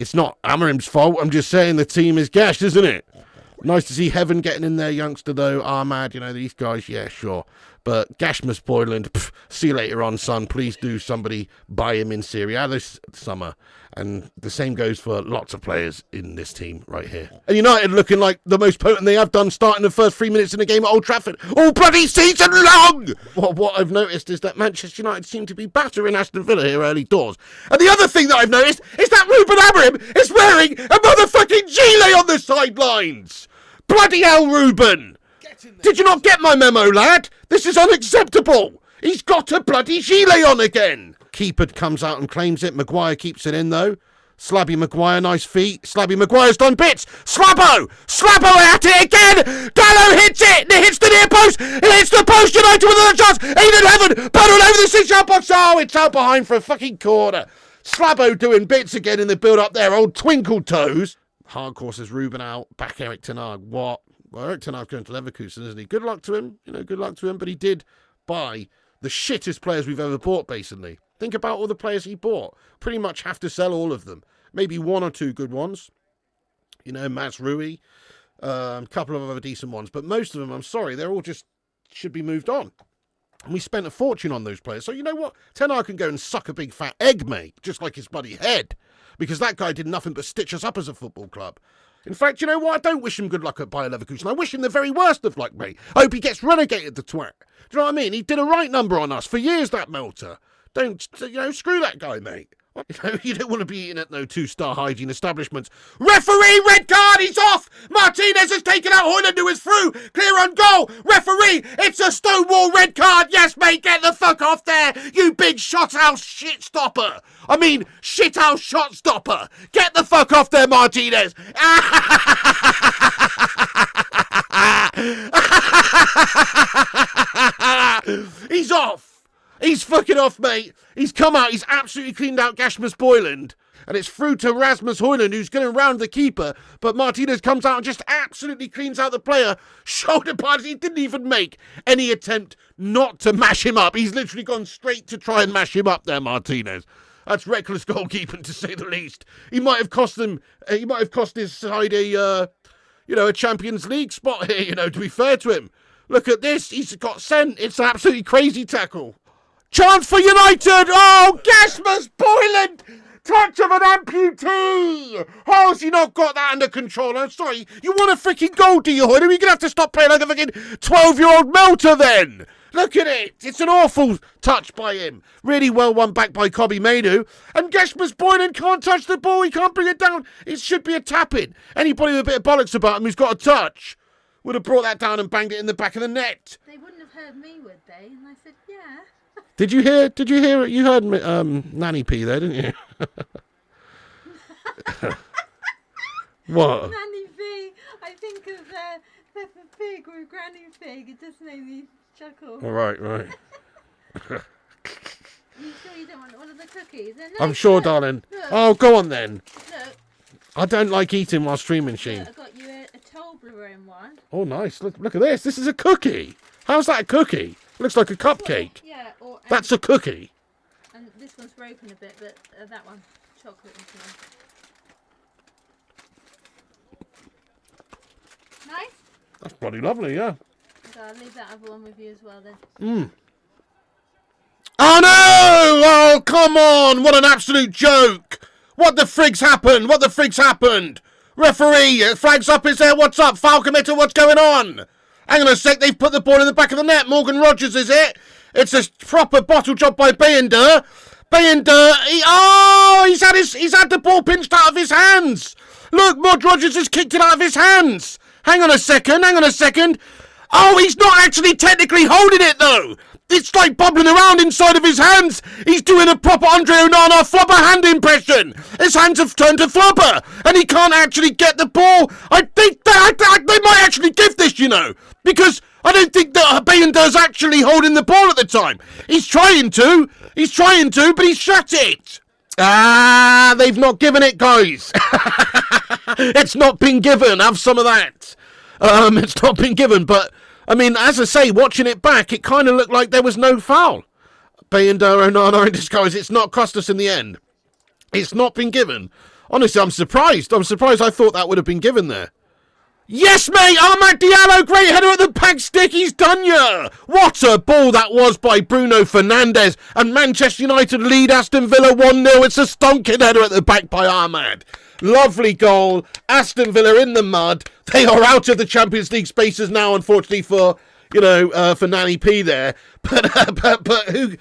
It's not Amarim's fault. I'm just saying the team is gashed, isn't it? Nice to see Heaven getting in there, youngster, though. Ahmad, these guys, yeah, sure. But Gashmas Boyland, see you later on, son. Please do somebody buy him in Serie A this summer. And the same goes for lots of players in this team right here. And United looking like the most potent they have done, starting the first 3 minutes in the game at Old Trafford all bloody season long! What I've noticed is that Manchester United seem to be battering Aston Villa here early doors. And the other thing that I've noticed is that Ruben Amorim is wearing a motherfucking gilet on the sidelines! Bloody hell, Ruben! Did you not get my memo, lad? This is unacceptable! He's got a bloody gilet on again! Keeper comes out and claims it. Maguire keeps it in, though. Slabby Maguire, nice feet. Slabby Maguire's done bits. Slabbo at it again! Dallo hits it! It hits the near post! It hits the post! United with another chance! Aidan Heaven! Battled over the 6-yard box! Oh, it's out behind for a fucking corner. Slabbo doing bits again in the build-up there. Old twinkle toes. Hardcore says Ruben out. Back Eric Ten Hag. What? Well, Eric Ten Hag's going to Leverkusen, isn't he? Good luck to him. Good luck to him. But he did buy the shittest players we've ever bought, basically. Think about all the players he bought. Pretty much have to sell all of them. Maybe one or two good ones. Mats Rui. A couple of other decent ones. But most of them, I'm sorry, they're all just should be moved on. And we spent a fortune on those players. So you know what? Ten Hag can go and suck a big fat egg, mate. Just like his bloody head. Because that guy did nothing but stitch us up as a football club. In fact, you know what? I don't wish him good luck at Bayer Leverkusen. I wish him the very worst of luck, mate. I hope he gets relegated, the twat. Do you know what I mean? He did a right number on us for years, that Melter. Don't, screw that guy, mate. You don't want to be eating at no 2-star hygiene establishments. Referee, red card, he's off! Martinez has taken out Højlund, who is through. Clear on goal. Referee, it's a stonewall red card. Yes, mate, get the fuck off there, you big shothouse shit stopper. I mean, shithouse shot stopper. Get the fuck off there, Martinez. He's off. He's fucking off, mate. He's come out. He's absolutely cleaned out Gashmas Boyland. And it's through to Rasmus Højlund, who's going to round the keeper. But Martinez comes out and just absolutely cleans out the player. Shoulder pads. He didn't even make any attempt not to mash him up. He's literally gone straight to try and mash him up there, Martinez. That's reckless goalkeeping, to say the least. He might have cost them. He might have cost his side a Champions League spot here. To be fair to him. Look at this. He's got sent. It's an absolutely crazy tackle. Chance for United! Oh, Gashmas Boyland! Touch of an amputee! How's he not got that under control? I'm sorry, you want a freaking goal, do you, Højlund? You're going to have to stop playing like a freaking 12-year-old Melter then! Look at it! It's an awful touch by him. Really well won back by Kobbie Mainoo. And Gashmas Boyland can't touch the ball. He can't bring it down. It should be a tap-in. Anybody with a bit of bollocks about him who's got a touch would have brought that down and banged it in the back of the net. They wouldn't have heard me, would they? And I said, yeah. Did you hear it? You heard Nanny P there, didn't you? What? Nanny P. I think of Peppa Pig with Granny Pig. It just made me chuckle. All right. You sure you don't want one of the cookies? I'm sure, darling. Look. Oh, go on then. Look. I don't like eating while streaming, Sheen. Look, I got you a Toblerone one. Oh, nice. Look at this. This is a cookie. How's that a cookie? Looks like a cupcake. Yeah. That's a cookie. And this one's broken a bit, but that one, chocolate and stuff. Nice? That's bloody lovely, yeah. So I'll leave that other one with you as well then. Oh no! Oh, come on! What an absolute joke! What the frigg's happened? Referee, flags up, is there? What's up? Foul committed, what's going on? Hang on a sec, they've put the ball in the back of the net. Morgan Rogers, is it? It's a proper bottle job by Bayender. He's had the ball pinched out of his hands. Look, Mod Rogers has kicked it out of his hands. Hang on a second. Oh, he's not actually technically holding it, though. It's like bubbling around inside of his hands. He's doing a proper Andre Onana flubber hand impression. His hands have turned to flubber, and he can't actually get the ball. I think that they might actually give this, because I don't think that Bayender's actually holding the ball at the time. He's trying to, but he's shut it. They've not given it, guys. It's not been given. Have some of that. It's not been given, but I mean, as I say, watching it back, it kind of looked like there was no foul. Bayender, Onana in disguise. It's not cost us in the end. It's not been given. Honestly, I'm surprised. I thought that would have been given there. Yes, mate! Amad Diallo, great header at the back stick. He's done ya! What a ball that was by Bruno Fernandes. And Manchester United lead Aston Villa 1-0. It's a stonking header at the back by Ahmad. Lovely goal. Aston Villa in the mud. They are out of the Champions League spaces now, unfortunately, for Nanny P there. But who,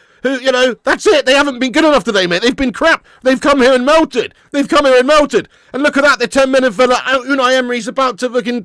that's it. They haven't been good enough today, mate. They've been crap. They've come here and melted. And look at that. The 10-minute Villa. Unai Emery's about to fucking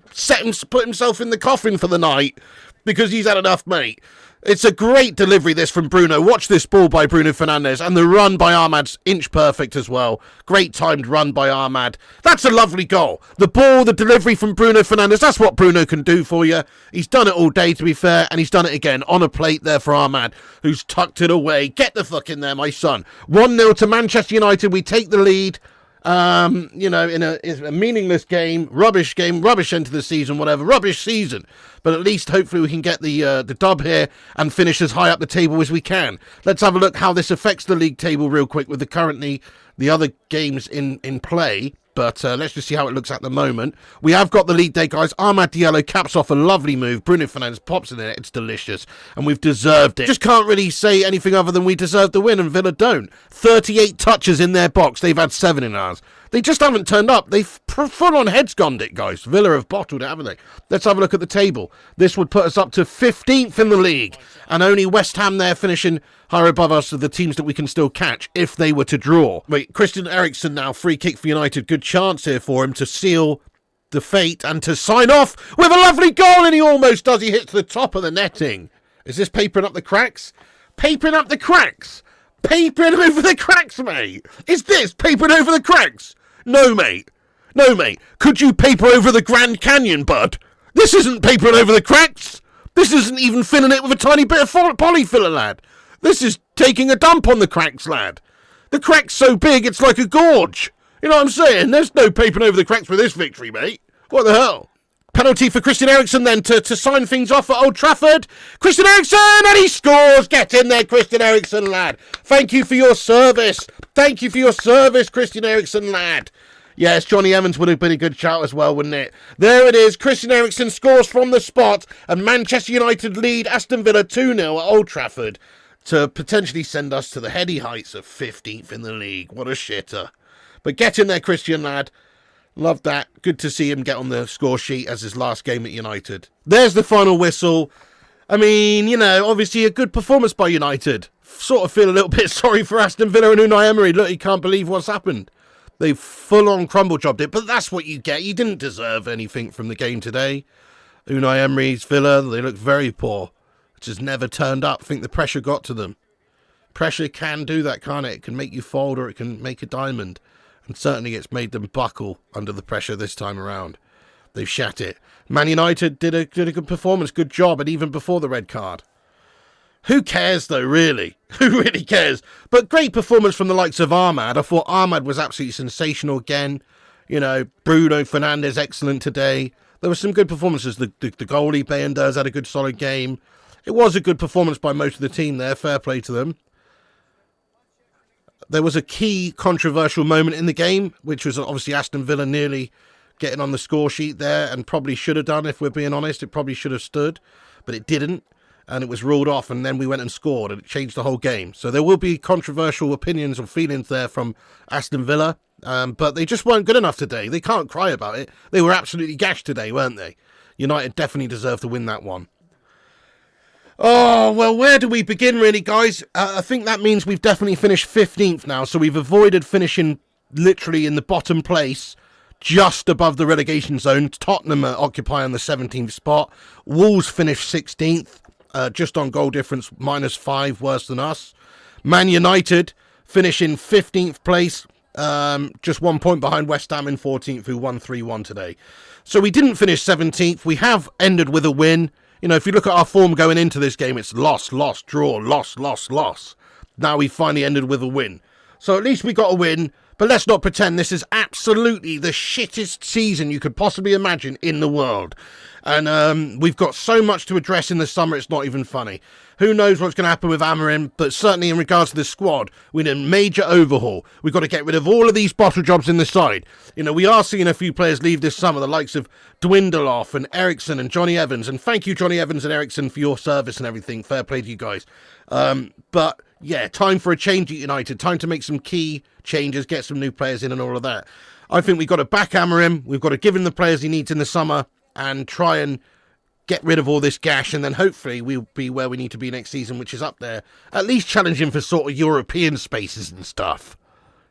put himself in the coffin for the night because he's had enough, mate. It's a great delivery, this, from Bruno. Watch this ball by Bruno Fernandes. And the run by Ahmad's inch perfect as well. Great timed run by Ahmad. That's a lovely goal. The ball, the delivery from Bruno Fernandes. That's what Bruno can do for you. He's done it all day, to be fair. And he's done it again on a plate there for Ahmad, who's tucked it away. Get the fuck in there, my son. 1-0 to Manchester United. We take the lead. In a meaningless game, rubbish end to the season, whatever, rubbish season. But at least hopefully we can get the dub here and finish as high up the table as we can. Let's have a look how this affects the league table real quick with the other games in play. But let's just see how it looks at the moment. We have got the lead day, guys. Amad Diallo caps off a lovely move. Bruno Fernandes pops in there. It's delicious. And we've deserved it. Just can't really say anything other than we deserve the win, and Villa don't. 38 touches in their box. They've had 7 in ours. They just haven't turned up. They've full-on heads-gonned it, guys. Villa have bottled it, haven't they? Let's have a look at the table. This would put us up to 15th in the league. And only West Ham there finishing higher above us are the teams that we can still catch if they were to draw. Wait, Christian Eriksen now. Free kick for United. Good chance here for him to seal the fate and to sign off with a lovely goal. And he almost does. He hits the top of the netting. Is this papering up the cracks? Papering up the cracks? Papering over the cracks, mate? Is this papering over the cracks? No, mate. No, mate. Could you paper over the Grand Canyon, bud? This isn't papering over the cracks. This isn't even filling it with a tiny bit of polyfiller, lad. This is taking a dump on the cracks, lad. The crack's so big, it's like a gorge. You know what I'm saying? There's no papering over the cracks with this victory, mate. What the hell? Penalty for Christian Eriksen then to sign things off at Old Trafford. Christian Eriksen, and he scores. Get in there, Christian Eriksen, lad. Thank you for your service. Thank you for your service, Christian Eriksen, lad. Yes, Johnny Evans would have been a good shout as well, wouldn't it? There it is. Christian Eriksen scores from the spot, and Manchester United lead Aston Villa 2-0 at Old Trafford to potentially send us to the heady heights of 15th in the league. What a shitter. But get in there, Christian, lad. Love that. Good to see him get on the score sheet as his last game at United. There's the final whistle. I mean, obviously a good performance by United. Sort of feel a little bit sorry for Aston Villa and Unai Emery. Look, he can't believe what's happened. They full-on crumble jobbed it, but that's what you get. You didn't deserve anything from the game today. Unai Emery's Villa, they look very poor. Just never turned up. I think the pressure got to them. Pressure can do that, can't it? It can make you fold or it can make a diamond. And certainly it's made them buckle under the pressure this time around. They've shat it. Man United did a good performance, good job, and even before the red card. Who cares, though, really? Who really cares? But great performance from the likes of Ahmad. I thought Ahmad was absolutely sensational again. Bruno Fernandes, excellent today. There were some good performances. The goalie, Bayenders, had a good solid game. It was a good performance by most of the team there. Fair play to them. There was a key controversial moment in the game, which was obviously Aston Villa nearly getting on the score sheet there, and probably should have done, if we're being honest. It probably should have stood, but it didn't, and it was ruled off, and then we went and scored, and it changed the whole game. So there will be controversial opinions or feelings there from Aston Villa, but they just weren't good enough today. They can't cry about it. They were absolutely gashed today, weren't they? United definitely deserved to win that one. Oh, well, where do we begin, really, guys? I think that means we've definitely finished 15th now, so we've avoided finishing literally in the bottom place, just above the relegation zone. Tottenham are occupying the 17th spot. Wolves finished 16th, just on goal difference, -5, worse than us. Man United finish in 15th place, just 1 point behind West Ham in 14th, who won 3-1 today. So we didn't finish 17th. We have ended with a win. If you look at our form going into this game, it's loss, draw, loss. Now we finally ended with a win. So at least we got a win. But let's not pretend this is absolutely the shittest season you could possibly imagine in the world. And we've got so much to address in the summer, it's not even funny. Who knows what's going to happen with Amorim, but certainly in regards to the squad, we need a major overhaul. We've got to get rid of all of these bottle jobs in the side. You know, we are seeing a few players leave this summer, the likes of Dwindloff and Eriksson and Johnny Evans. And thank you, Johnny Evans and Eriksson, for your service and everything. Fair play to you guys. But yeah, time for a change at United. Time to make some key changes, get some new players in and all of that. I think we've got to back Amorim. We've got to give him the players he needs in the summer and try and get rid of all this gash, and then hopefully we'll be where we need to be next season, which is up there, at least challenging for sort of European spaces and stuff.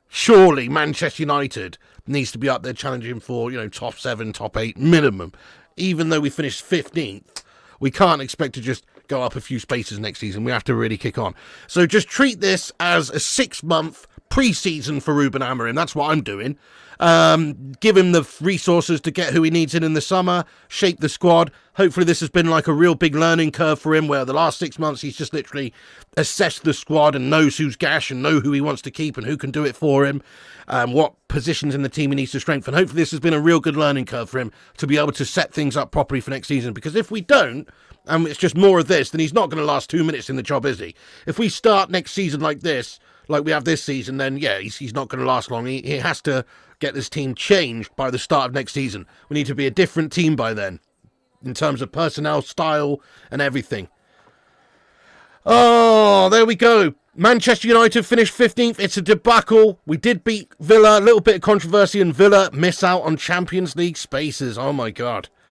Surely Manchester United needs to be up there challenging for, you know, top 7, top 8 minimum. Even though we finished 15th, we can't expect to just go up a few spaces next season. We have to really kick on. So just treat this as a 6-month pre-season for Ruben Amorim. That's what I'm doing. Give him the resources to get who he needs in the summer, shape the squad. Hopefully this has been like a real big learning curve for him, where the last 6 months he's just literally assessed the squad and knows who's gash and know who he wants to keep and who can do it for him, what positions in the team he needs to strengthen. Hopefully this has been a real good learning curve for him to be able to set things up properly for next season, because if we don't, and it's just more of this, then he's not going to last 2 minutes in the job, is he? If we start next season like this, like we have this season, then yeah, he's not going to last long. He has to get this team changed by the start of next season. We need to be a different team by then, in terms of personnel, style, and everything. Oh, there we go. Manchester United finished 15th. It's a debacle. We did beat Villa. A little bit of controversy, and Villa miss out on Champions League spaces. Oh my God.